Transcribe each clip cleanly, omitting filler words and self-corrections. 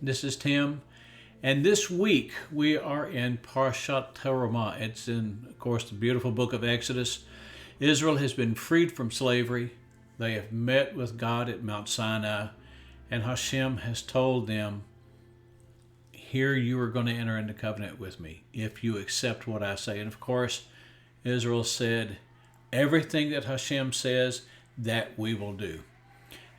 This is Tim. And this week we are in Parashat Terumah. It's in, of course, the beautiful book of Exodus. Israel has been freed from slavery. They have met with God at Mount Sinai. And Hashem has told them, here you are going to enter into covenant with me if you accept what I say. And of course, Israel said, everything that Hashem says, that we will do.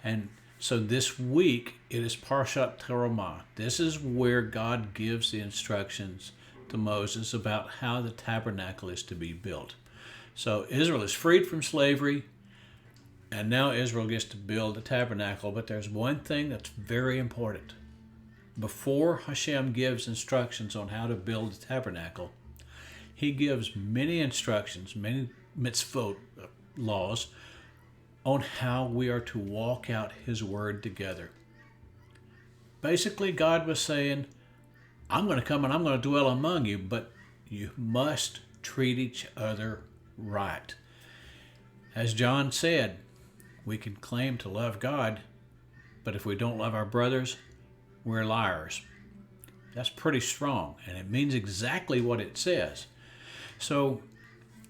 And so this week, it is Parashat Terumah. This is where God gives the instructions to Moses about how the tabernacle is to be built. So Israel is freed from slavery, and now Israel gets to build the tabernacle. But there's one thing that's very important. Before Hashem gives instructions on how to build the tabernacle, he gives many instructions, many mitzvot, laws, on how we are to walk out his word together. Basically, God was saying, I'm going to come and I'm going to dwell among you, but you must treat each other right. As John said, we can claim to love God, but if we don't love our brothers, we're liars. That's pretty strong, and it means exactly what it says. So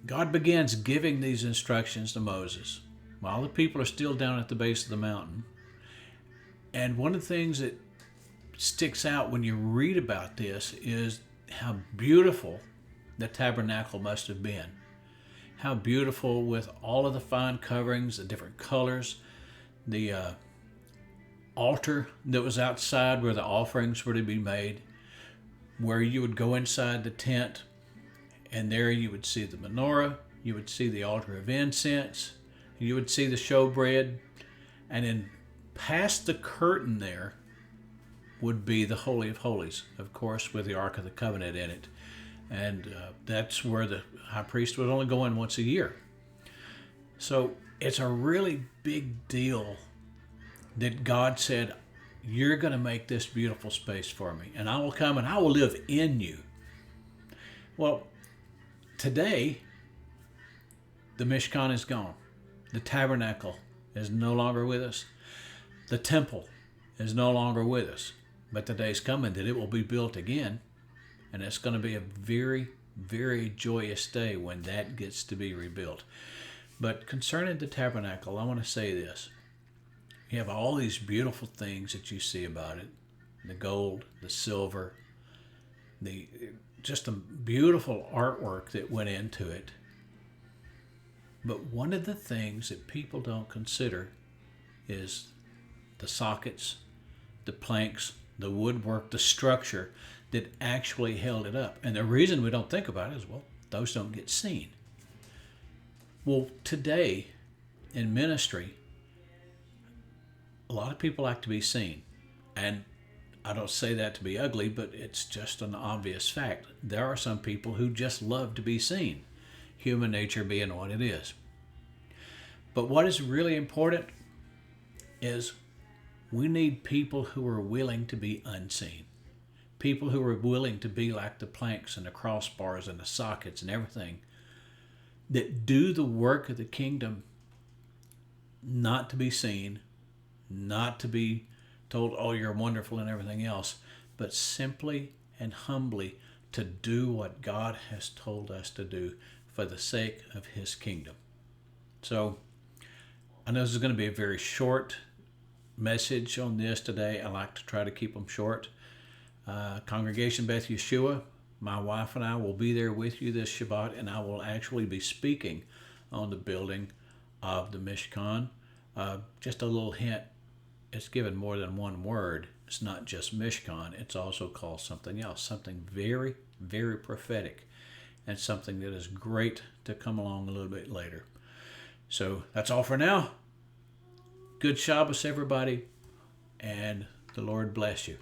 God begins giving these instructions to Moses while the people are still down at the base of the mountain. And one of the things that sticks out when you read about this is how beautiful the tabernacle must have been. How beautiful, with all of the fine coverings, the different colors, the altar that was outside where the offerings were to be made, where you would go inside the tent, and there you would see the menorah, you would see the altar of incense, you would see the showbread, and then past the curtain there would be the Holy of Holies, of course, with the Ark of the Covenant in it. And that's where the high priest would only go in once a year. So it's a really big deal that God said, you're going to make this beautiful space for me, and I will come and I will live in you. Well, today, the Mishkan is gone. The tabernacle is no longer with us. The temple is no longer with us. But the day's coming that it will be built again, and it's going to be a very, very joyous day when that gets to be rebuilt. But concerning the tabernacle, I want to say this. You have all these beautiful things that you see about it. The gold, the silver, just a beautiful artwork that went into it. But one of the things that people don't consider is the sockets, the planks, the woodwork, the structure that actually held it up. And the reason we don't think about it is, well, those don't get seen. Well, today in ministry, a lot of people like to be seen. And I don't say that to be ugly, but it's just an obvious fact. There are some people who just love to be seen, human nature being what it is. But what is really important is we need people who are willing to be unseen. People who are willing to be like the planks and the crossbars and the sockets and everything, that do the work of the kingdom, not to be seen, not to be told, oh, you're wonderful and everything else, but simply and humbly to do what God has told us to do for the sake of his kingdom. So I know this is going to be a very short message on this today. I like to try to keep them short. Congregation Beth Yeshua, my wife and I will be there with you this Shabbat, and I will actually be speaking on the building of the Mishkan. Just a little hint, it's given more than one word. It's not just Mishkan, it's also called something else, something very, very prophetic, and something that is great to come along a little bit later. So that's all for now. Good Shabbos, everybody, and the Lord bless you.